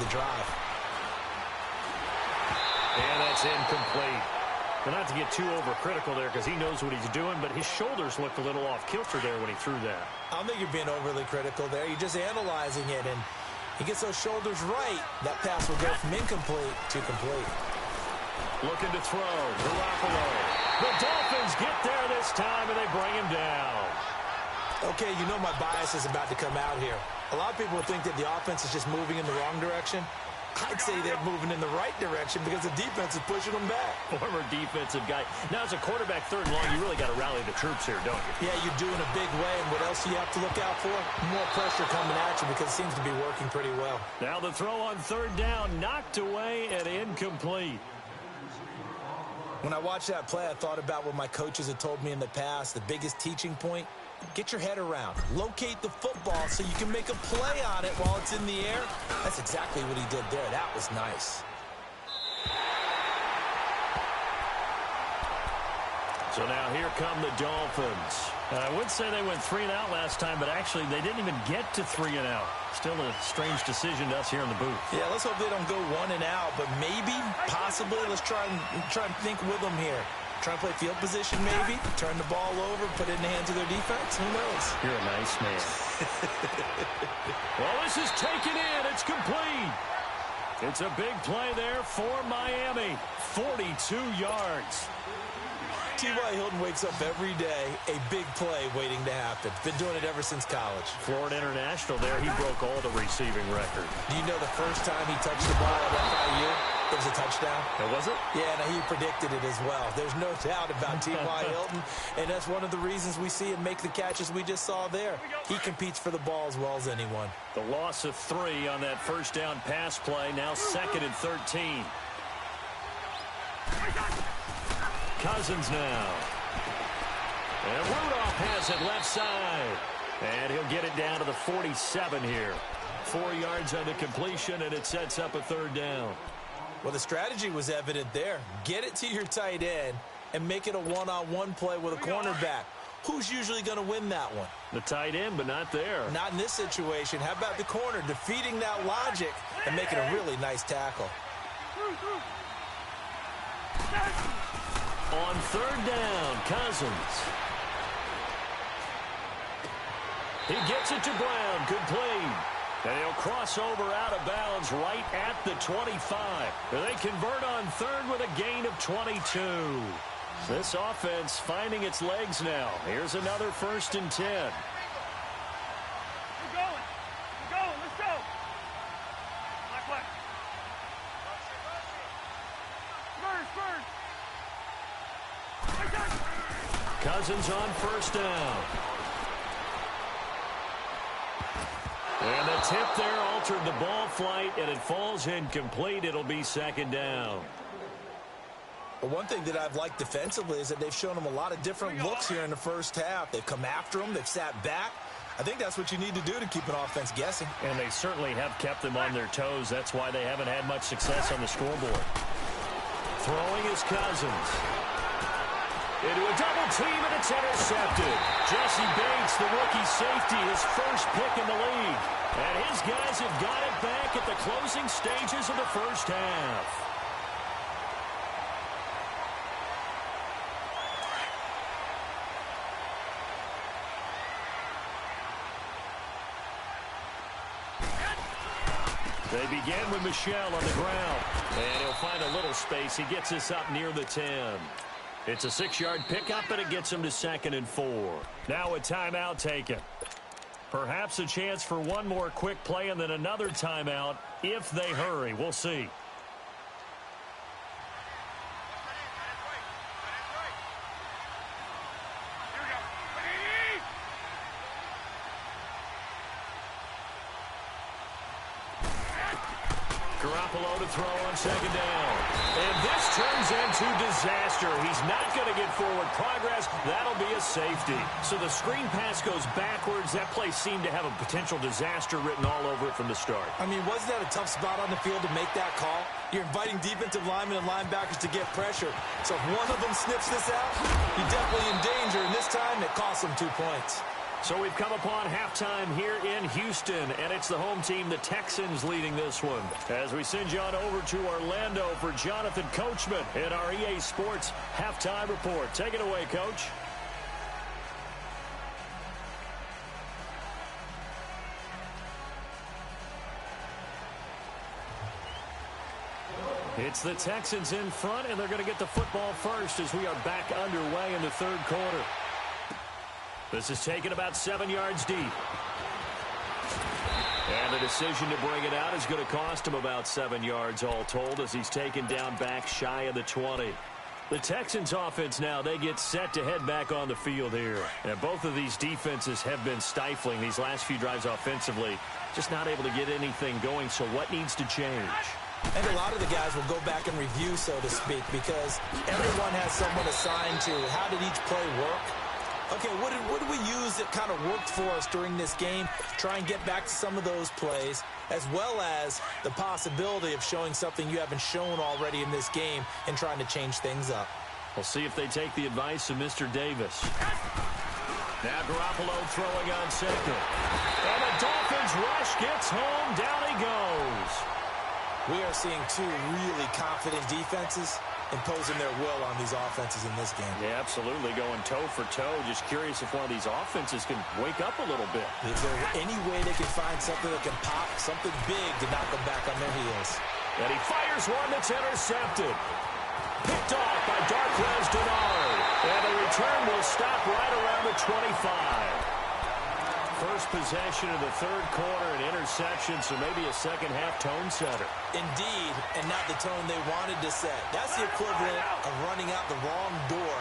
the drive. And that's incomplete. But not to get too overcritical there because he knows what he's doing, but his shoulders looked a little off kilter there when he threw that. I don't think you're being overly critical there. You're just analyzing it, and he gets those shoulders right. That pass will go from incomplete to complete. Looking to throw. Garoppolo. The Dolphins get there this time, and they bring him down. Okay, you know my bias is about to come out here. A lot of people would think that the offense is just moving in the wrong direction. I'd say they're moving in the right direction because the defense is pushing them back. Former defensive guy. Now, as a quarterback, third and long, you really got to rally the troops here, don't you? Yeah, you're doing a big way, and what else do you have to look out for? More pressure coming at you because it seems to be working pretty well. Now the throw on third down, knocked away and incomplete. When I watched that play, I thought about what my coaches had told me in the past. The biggest teaching point, get your head around. Locate the football so you can make a play on it while it's in the air. That's exactly what he did there. That was nice. So now here come the Dolphins. I would say they went 3 and out last time, but actually they didn't even get to 3 and out. Still a strange decision to us here in the booth. Yeah, let's hope they don't go 1 and out, but maybe, possibly, let's try and think with them here. Try and play field position maybe, turn the ball over, put it in the hands of their defense. Who knows? You're a nice man. Well, this is taken in. It's complete. It's a big play there for Miami. 42 yards. T.Y. Hilton wakes up every day, a big play waiting to happen. Been doing it ever since college. Florida International there, he broke all the receiving records. Do you know the first time he touched the ball at FIU, it was a touchdown? Oh, was it? Yeah, and he predicted it as well. There's no doubt about T.Y. Hilton, and that's one of the reasons we see him make the catches we just saw there. He competes for the ball as well as anyone. The loss of 3 on that first down pass play, now 2nd and 13. Cousins now. And Rudolph has it left side. And he'll get it down to the 47 here. 4 yards on the completion, and it sets up a third down. Well, the strategy was evident there. Get it to your tight end and make it a one-on-one play with a cornerback. Who's usually going to win that one? The tight end, but not there. Not in this situation. How about the corner defeating that logic and making a really nice tackle? On third down, Cousins. He gets it to Brown. Good play. And he'll cross over out of bounds right at the 25. They convert on third with a gain of 22. This offense finding its legs now. Here's another 1st and 10. We're going. Let's go. Spurs. Cousins on 1st down. And the tip there altered the ball flight, and it falls incomplete. It'll be 2nd down. Well, one thing that I've liked defensively is that they've shown them a lot of different looks here in the first half. They've come after them. They've sat back. I think that's what you need to do to keep an offense guessing. And they certainly have kept them on their toes. That's why they haven't had much success on the scoreboard. Throwing is Cousins. Into a double team, and it's intercepted. Jesse Bates, the rookie safety, his first pick in the league. And his guys have got it back at the closing stages of the first half. They begin with Michel on the ground. And he'll find a little space. He gets us up near the 10. It's a 6-yard pickup, and it gets him to 2nd and 4. Now a timeout taken. Perhaps a chance for one more quick play and then another timeout if they hurry. We'll see. Garoppolo to throw on 2nd down. And this turns into disaster. He's not going to get forward progress. That'll be a safety. So the screen pass goes backwards. That play seemed to have a potential disaster written all over it from the start. I mean, wasn't that a tough spot on the field to make that call? You're inviting defensive linemen and linebackers to get pressure. So if one of them snips this out, you're definitely in danger. And this time, it costs them 2 points. So we've come upon halftime here in Houston, and it's the home team, the Texans, leading this one. As we send you on over to Orlando for Jonathan Coachman in our EA Sports Halftime Report. Take it away, Coach. It's the Texans in front, and they're going to get the football first as we are back underway in the third quarter. This is taken about 7 yards deep. And the decision to bring it out is going to cost him about 7 yards all told as he's taken down back shy of the 20. The Texans offense now, they get set to head back on the field here. And both of these defenses have been stifling these last few drives offensively. Just not able to get anything going, so what needs to change? And a lot of the guys will go back and review, so to speak, because everyone has someone assigned to how did each play work. Okay, what did we use that kind of worked for us during this game? Try and get back to some of those plays, as well as the possibility of showing something you haven't shown already in this game and trying to change things up. We'll see if they take the advice of Mr. Davis. Now Garoppolo throwing on second. And the Dolphins rush gets home. Down he goes. We are seeing two really confident defenses imposing their will on these offenses in this game. Yeah, absolutely, going toe for toe. Just curious if one of these offenses can wake up a little bit. Is there any way they can find something that can pop, something big to knock them back on their heels? And he fires one that's intercepted. Picked off by Darquez Denard. And the return will stop right around the 25. First possession of the third quarter, an interception, so maybe a second-half tone setter. Indeed, and not the tone they wanted to set. That's the equivalent of running out the wrong door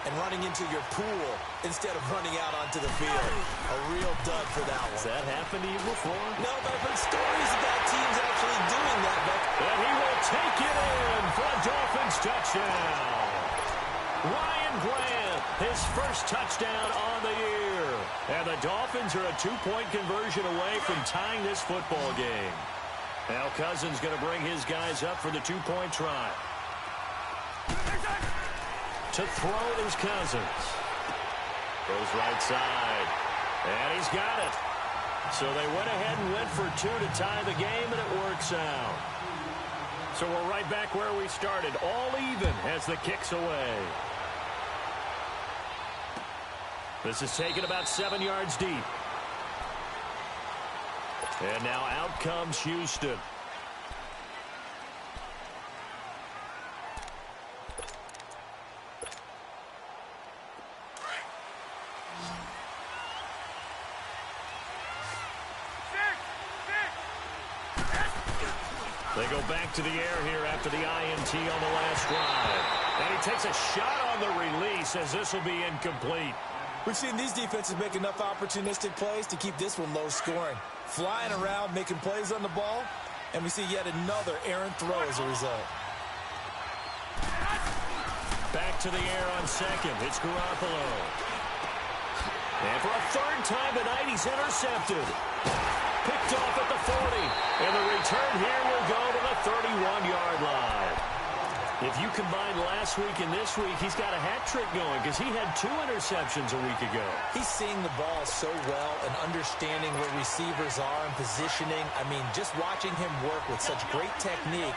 and running into your pool instead of running out onto the field. A real dud for that one. Has that happened to you before? No, but I've heard stories about teams actually doing that. And he will take it in for a Dolphins touchdown. Ryan Grant, his first touchdown on the year. And the Dolphins are a two-point conversion away from tying this football game. Now Cousins going to bring his guys up for the two-point try. To throw is Cousins. Goes right side. And he's got it. So they went ahead and went for two to tie the game, and it works out. So we're right back where we started, all even as the kick's away. This is taken about 7 yards deep. And now out comes Houston. They go back to the air here after the INT on the last drive. And he takes a shot on the release as this will be incomplete. We've seen these defenses make enough opportunistic plays to keep this one low scoring. Flying around, making plays on the ball, and we see yet another errant throw as a result. Back to the air on second. It's Garoppolo. And for a third time tonight, he's intercepted. Picked off at the 40. And the return here will go to the 31-yard line. If you combine last week and this week, he's got a hat trick going because he had 2 interceptions a week ago. He's seeing the ball so well and understanding where receivers are and positioning. I mean, just watching him work with such great technique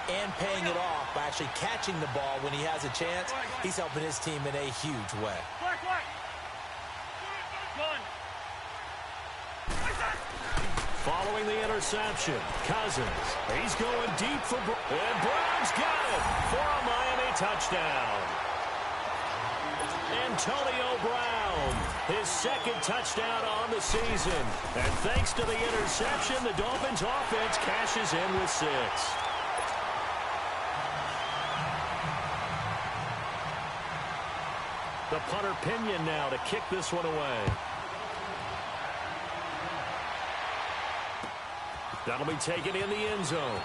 and paying it off by actually catching the ball when he has a chance, he's helping his team in a huge way. Following the interception, Cousins. He's going deep for and Brown's got it for a Miami touchdown. Antonio Brown, his second touchdown on the season. And thanks to the interception, the Dolphins offense cashes in with 6. The punter Pinion now to kick this one away. That'll be taken in the end zone.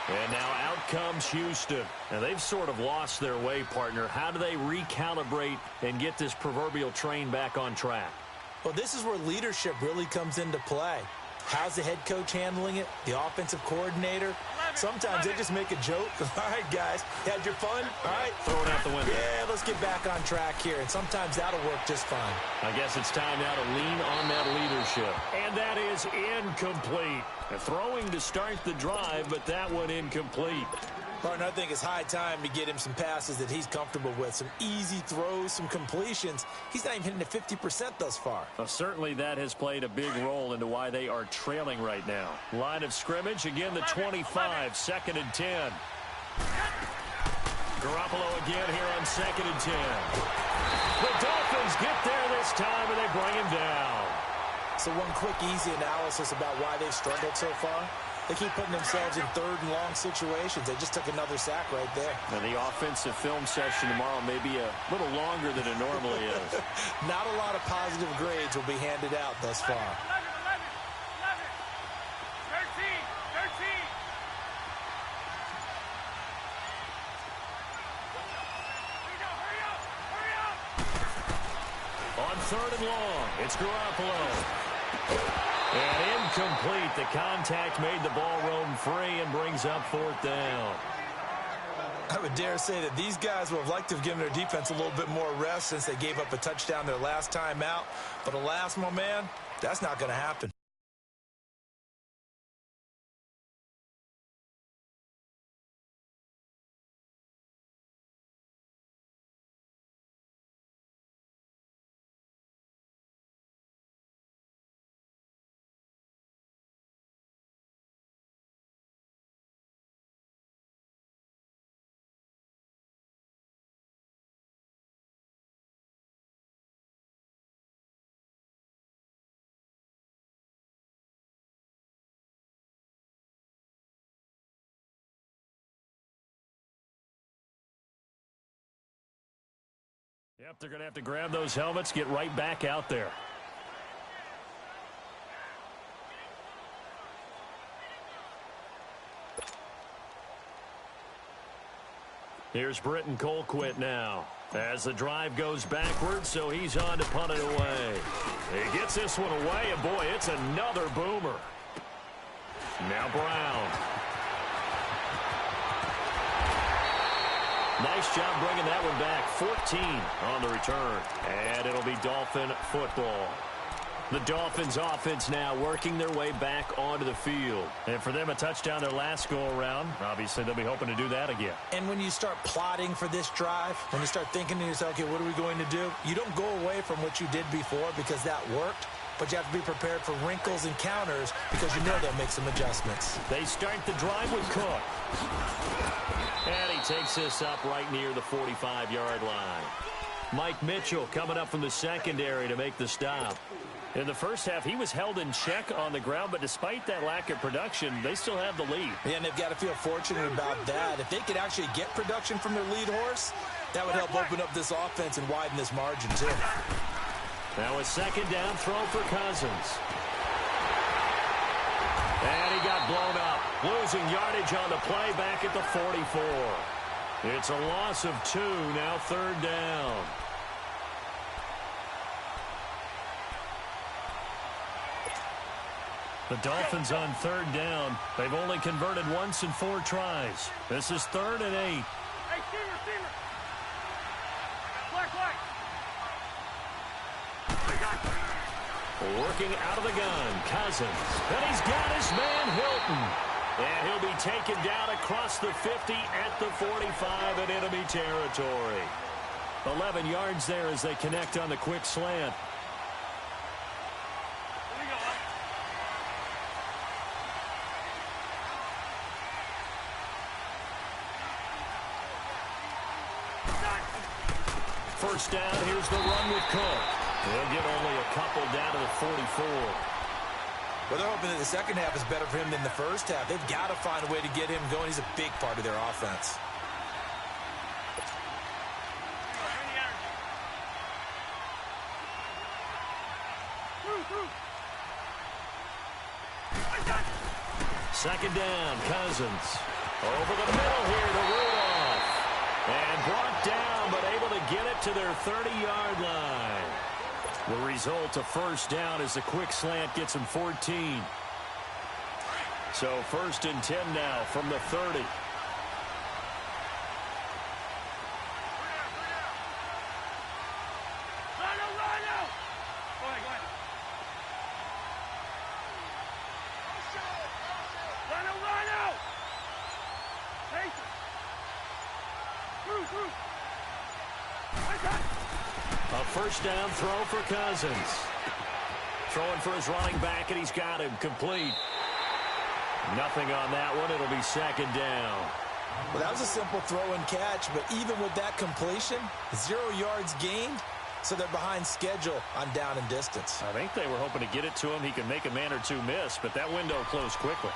And now out comes Houston. And they've sort of lost their way, partner. How do they recalibrate and get this proverbial train back on track? Well, this is where leadership really comes into play. How's the head coach handling it? The offensive coordinator? Sometimes they just make a joke. All right, guys, had your fun? All right. Throw it out the window. Yeah, let's get back on track here, and sometimes that'll work just fine. I guess it's time now to lean on that leadership. And that is incomplete. Throwing to start the drive, but that one incomplete. Partner, I think it's high time to get him some passes that he's comfortable with. Some easy throws, some completions. He's not even hitting at 50% thus far. Well, certainly that has played a big role into why they are trailing right now. Line of scrimmage, again the 25, 2nd and 10. Garoppolo again here on 2nd and 10. The Dolphins get there this time, and they bring him down. So one quick, easy analysis about why they've struggled so far. They keep putting themselves in 3rd and long situations. They just took another sack right there. And the offensive film session tomorrow may be a little longer than it normally is. Not a lot of positive grades will be handed out thus far. 11, 13. On 3rd and long, it's Garoppolo. And incomplete. The contact made the ball roam free and brings up 4th down. I would dare say that these guys would have liked to have given their defense a little bit more rest since they gave up a touchdown their last time out. But alas, my man, that's not going to happen. Yep, they're going to have to grab those helmets, get right back out there. Here's Britton Colquitt now as the drive goes backwards, so he's on to punt it away. He gets this one away, and boy, it's another boomer. Now Brown. Nice job bringing that one back. 14 on the return. And it'll be Dolphin football. The Dolphins offense now working their way back onto the field. And for them, a touchdown their last go-around. Obviously, they'll be hoping to do that again. And when you start plotting for this drive, when you start thinking to yourself, okay, what are we going to do? You don't go away from what you did before because that worked. But you have to be prepared for wrinkles and counters because you know they'll make some adjustments. They start the drive with Cook. And he takes this up right near the 45-yard line. Mike Mitchell coming up from the secondary to make the stop. In the first half, he was held in check on the ground, but despite that lack of production, they still have the lead. Yeah, and they've got to feel fortunate about that. If they could actually get production from their lead horse, that would help open up this offense and widen this margin, too. Now a 2nd down throw for Cousins. And he got blown up. Losing yardage on the play back at the 44. It's a loss of 2, now 3rd down. The Dolphins on 3rd down. They've only converted once in 4 tries. This is 3rd and 8. Hey, receiver. Black. Working out of the gun, Cousins. And he's got his man, Hilton. And he'll be taken down across the 50 at the 45 in enemy territory. 11 yards there as they connect on the quick slant. First down, here's the run with Cook. He'll get only a couple down to the 44. Well, they're hoping that the second half is better for him than the first half. They've got to find a way to get him going. He's a big part of their offense. Second down, Cousins. Over the middle here to Rudolph. And brought down, but able to get it to their 30-yard line. The result, a first down as the quick slant gets him 14. So 1st and 10 now from the 30. A first down throw for Cousins. Throwing for his running back, and he's got him complete. Nothing on that one. It'll be 2nd down. Well, that was a simple throw and catch, but even with that completion, 0 yards gained, so they're behind schedule on down and distance. I think they were hoping to get it to him. He can make a man or two miss, but that window closed quickly.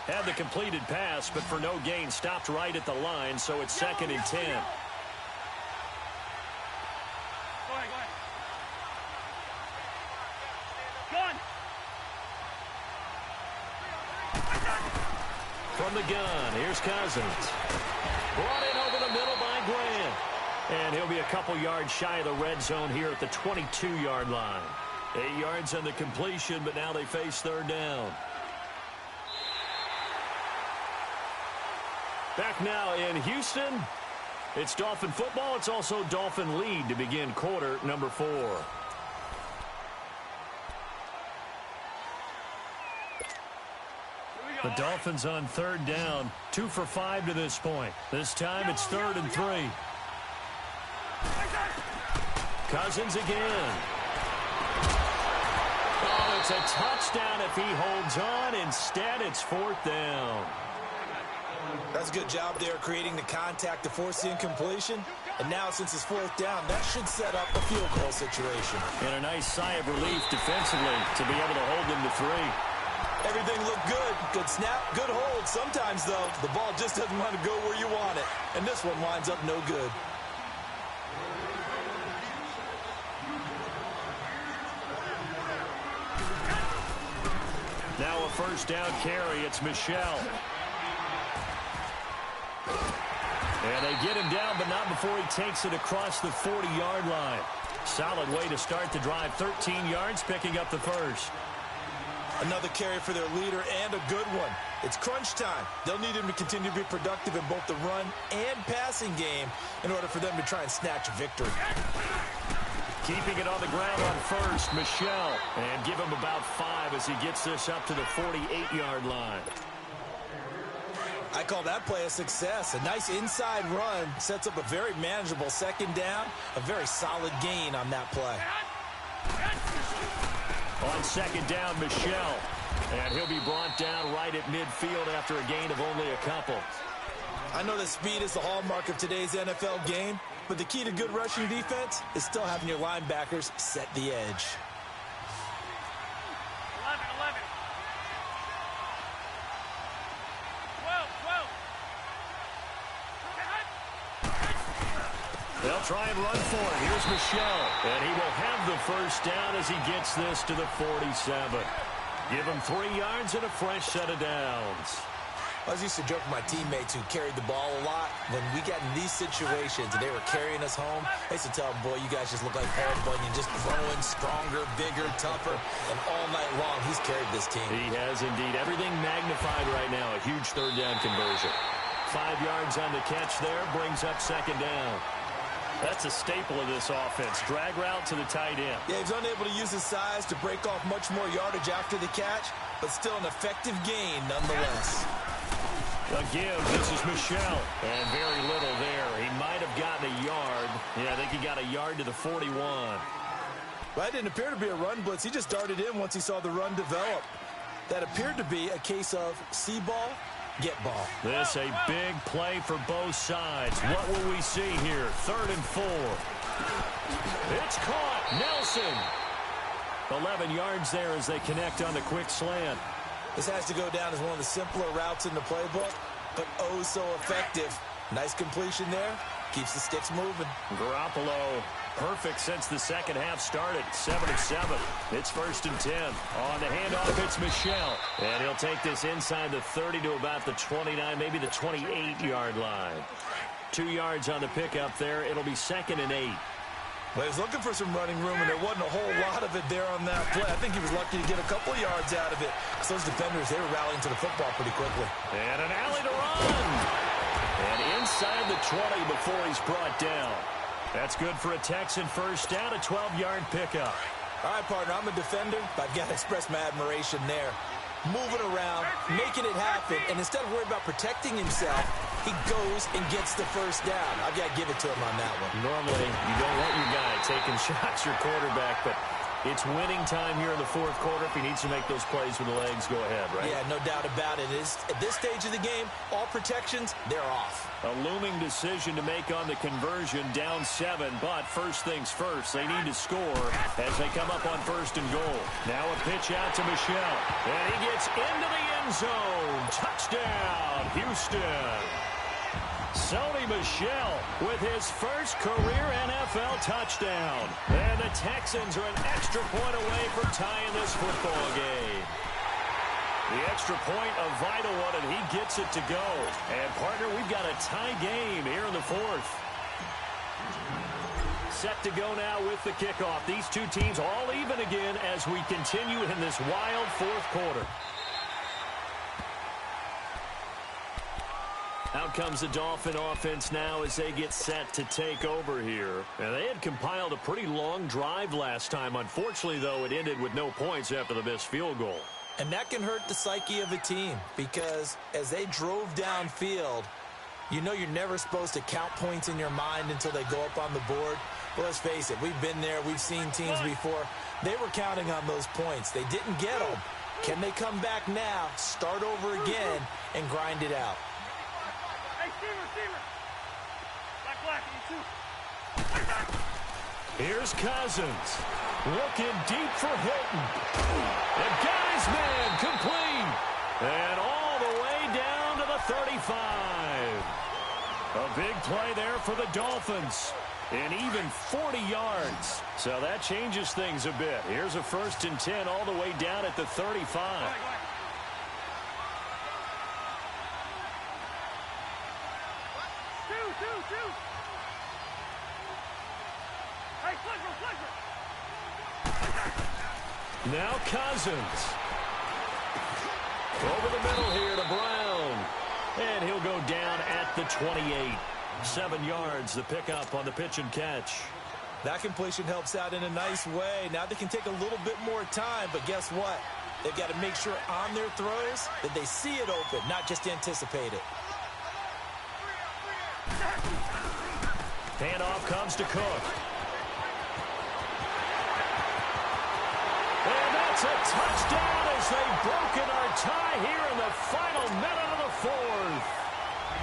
Had the completed pass, but for no gain, stopped right at the line, so it's 2nd and 10. From the gun, here's Cousins. Brought in over the middle by Grant. And he'll be a couple yards shy of the red zone here at the 22-yard line. 8 yards on the completion, but now they face 3rd down. Back now in Houston. It's Dolphin football. It's also Dolphin lead to begin quarter number 4. The Dolphins on 3rd down. 2 for 5 to this point. This time it's 3rd and 3. Cousins again. Oh, it's a touchdown if he holds on. Instead, it's 4th down. That's a good job there creating the contact to force the incompletion. And now, since it's 4th down, that should set up a field goal situation. And a nice sigh of relief defensively to be able to hold them to 3. Everything looked good. Good snap, good hold. Sometimes, though, the ball just doesn't want to go where you want it. And this one winds up no good. Now a first down carry. It's Michelle. And they get him down, but not before he takes it across the 40-yard line. Solid way to start the drive. 13 yards, picking up the first. Another carry for their leader, and a good one. It's crunch time. They'll need him to continue to be productive in both the run and passing game in order for them to try and snatch a victory. Keeping it on the ground on first, Michelle. And give him about 5 as he gets this up to the 48-yard line. I call that play a success. A nice inside run sets up a very manageable 2nd down. A very solid gain on that play. On 2nd down, Michelle. And he'll be brought down right at midfield after a gain of only a couple. I know that speed is the hallmark of today's NFL game, but the key to good rushing defense is still having your linebackers set the edge. 11. 12. They'll try and run for it. Here's Michelle. And he will have the first down as he gets this to the 47. Give him 3 yards and a fresh set of downs. I was used to joke with my teammates who carried the ball a lot. When we got in these situations and they were carrying us home, I used to tell them, boy, you guys just look like Paul Bunyan, just growing stronger, bigger, tougher. And all night long, he's carried this team. He has indeed. Everything magnified right now. A huge 3rd down conversion. 5 yards on the catch there, brings up 2nd down. That's a staple of this offense. Drag route to the tight end. Yeah, he's unable to use his size to break off much more yardage after the catch, but still an effective gain nonetheless. A give. This is Michelle. And very little there. He might have gotten a yard. Yeah, I think he got a yard to the 41. Well, it didn't appear to be a run blitz. He just darted in once he saw the run develop. That appeared to be a case of see ball, get ball. This a big play for both sides. What will we see here? 3rd and 4. It's caught. Nelson. 11 yards there as they connect on the quick slant. This has to go down as one of the simpler routes in the playbook, but oh so effective. Nice completion there. Keeps the sticks moving. Garoppolo, perfect since the second half started. 7 of 7. It's 1st and 10. On the handoff, it's Michelle. And he'll take this inside the 30 to about the 29, maybe the 28-yard line. 2 yards on the pickup there. It'll be 2nd and 8. Well, he was looking for some running room, and there wasn't a whole lot of it there on that play. I think he was lucky to get a couple of yards out of it, because those defenders, they were rallying to the football pretty quickly. And an alley to run. And inside the 20 before he's brought down. That's good for a Texan first down, a 12-yard pickup. All right, partner, I'm a defender, but I've got to express my admiration there. Moving around, making it happen, and instead of worrying about protecting himself, he goes and gets the first down. I've got to give it to him on that one. Normally, you don't want your guy taking shots, your quarterback, but it's winning time here in the fourth quarter. If he needs to make those plays with the legs, go ahead, right? Yeah, no doubt about it. At this stage of the game, all protections, they're off. A looming decision to make on the conversion, down 7, but first things first, they need to score as they come up on first and goal. Now a pitch out to Michel, and he gets into the end zone. Touchdown, Houston. Sony Michel with his first career NFL touchdown. And the Texans are an extra point away from tying this football game. The extra point, a vital one, and he gets it to go. And, partner, we've got a tie game here in the fourth. Set to go now with the kickoff. These two teams all even again as we continue in this wild fourth quarter. Out comes the Dolphin offense now as they get set to take over here. And they had compiled a pretty long drive last time. Unfortunately, though, it ended with no points after the missed field goal. And that can hurt the psyche of a team because as they drove downfield, you know you're never supposed to count points in your mind until they go up on the board. But let's face it, we've been there. We've seen teams before. They were counting on those points. They didn't get them. Can they come back now, start over again, and grind it out? Here's Cousins. Looking deep for Hilton. And got his man complete. And all the way down to the 35. A big play there for the Dolphins. And even 40 yards. So that changes things a bit. Here's a 1st and 10 all the way down at the 35. Now Cousins. Over the middle here to Brown. And he'll go down at the 28. 7 yards, the pickup on the pitch and catch. That completion helps out in a nice way. Now they can take a little bit more time, but guess what? They've got to make sure on their throws that they see it open, not just anticipate it. Handoff comes to Cook. And that's a touchdown as they've broken our tie here in the final minute of the fourth.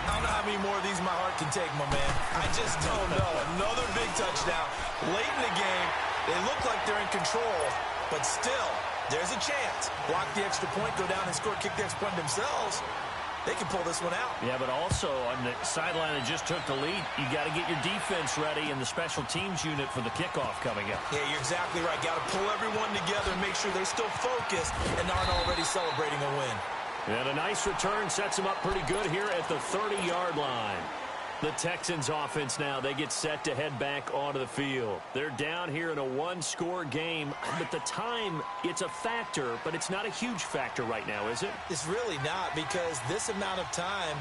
I don't know how many more of these my heart can take, my man. I just don't know. Another big touchdown. Late in the game, they look like they're in control, but still, there's a chance. Block the extra point, go down and score, kick the extra point themselves. They can pull this one out. Yeah, but also on the sideline that just took the lead, you got to get your defense ready and the special teams unit for the kickoff coming up. Yeah, you're exactly right. Got to pull everyone together and make sure they're still focused and aren't already celebrating a win. And a nice return sets them up pretty good here at the 30-yard line. The Texans offense now, they get set to head back onto the field. They're down here in a one-score game, but the time, it's a factor, but it's not a huge factor right now, is it? It's really not, because this amount of time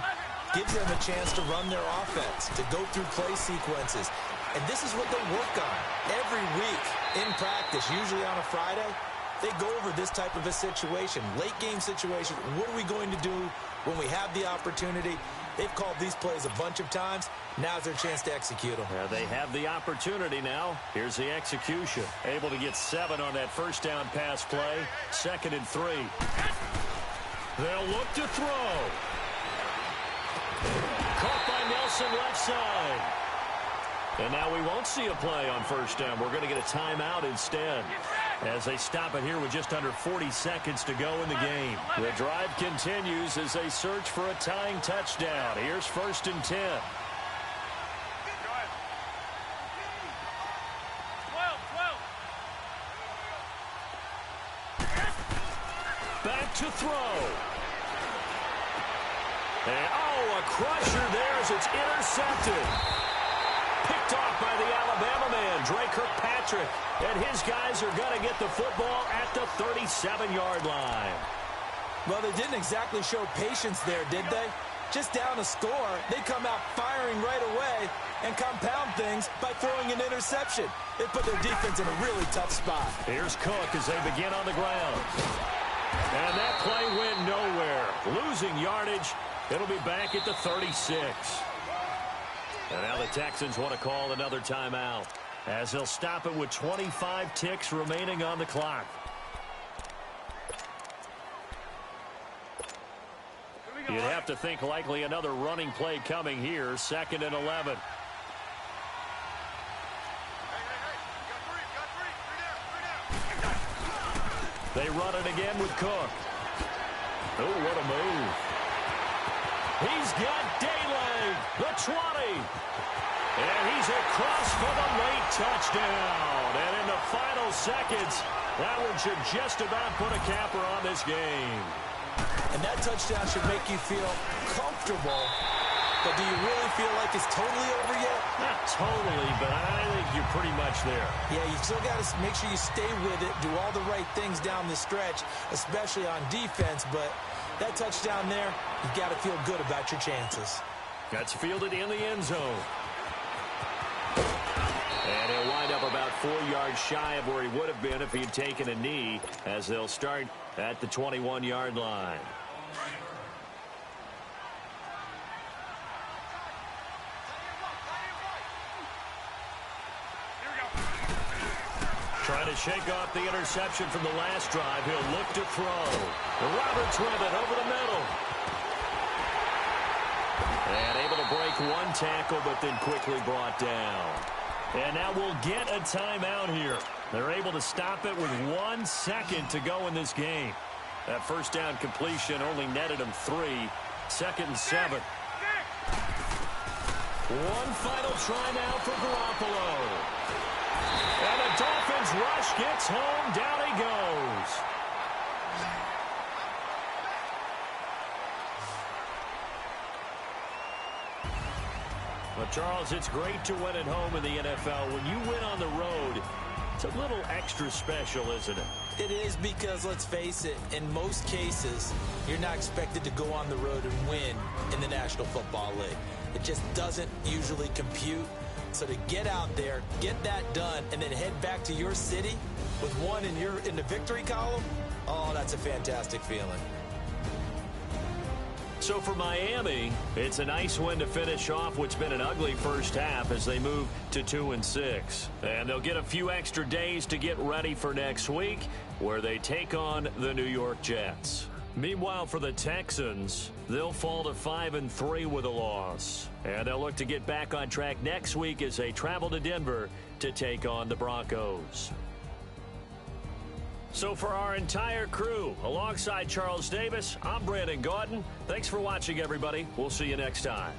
gives them a chance to run their offense, to go through play sequences. And this is what they work on every week in practice, usually on a Friday. They go over this type of a situation, late game situation. What are we going to do when we have the opportunity? They've called these plays a bunch of times. Now's their chance to execute them. Yeah, they have the opportunity now. Here's the execution. Able to get 7 on that first down pass play. 2nd and 3. They'll look to throw. Caught by Nelson left side. And now we won't see a play on first down. We're going to get a timeout instead as they stop it here with just under 40 seconds to go in the game. The drive continues as they search for a tying touchdown. Here's 1st and 10. Back to throw. And, oh, a crusher there as it's intercepted. picked off by the Alabama man, Dre Kirkpatrick. And his guys are going to get the football at the 37-yard line. Well, they didn't exactly show patience there, did they? Just down a score, they come out firing right away and compound things by throwing an interception. They put their defense in a really tough spot. Here's Cook as they begin on the ground. And that play went nowhere. Losing yardage. It'll be back at the 36. And now the Texans want to call another timeout, as they'll stop it with 25 ticks remaining on the clock. You'd have to think likely another running play coming here, 2nd and 11. They run it again with Cook. Oh, what a move. He's got Daylay, the 20. And he's across for the late touchdown. And in the final seconds, that one should just about put a capper on this game. And that touchdown should make you feel comfortable. But do you really feel like it's totally over yet? Not totally, but I think you're pretty much there. Yeah, you still got to make sure you stay with it, do all the right things down the stretch, especially on defense. But that touchdown there, you've got to feel good about your chances. That's fielded in the end zone. And he'll wind up about 4 yards shy of where he would have been if he had taken a knee, as they'll start at the 21-yard line. Trying to shake off the interception from the last drive. He'll look to throw. Roberts with it over the middle. And able to break one tackle, but then quickly brought down. And now we'll get a timeout here. They're able to stop it with 1 second to go in this game. That first down completion only netted them 3. 2nd and 7. One final try now for Garoppolo. And the Dolphins rush gets home. Down he goes. Well, Charles, it's great to win at home in the NFL. When you win on the road, it's a little extra special, isn't it? It is, because, let's face it, in most cases, you're not expected to go on the road and win in the National Football League. It just doesn't usually compute. So to get out there, get that done, and then head back to your city with one in the victory column, oh, that's a fantastic feeling. So for Miami, it's a nice win to finish off what's been an ugly first half as they move to 2-6. And they'll get a few extra days to get ready for next week, where they take on the New York Jets. Meanwhile, for the Texans, they'll fall to 5-3 with a loss. And they'll look to get back on track next week as they travel to Denver to take on the Broncos. So for our entire crew, alongside Charles Davis, I'm Brandon Gaudin. Thanks for watching, everybody. We'll see you next time.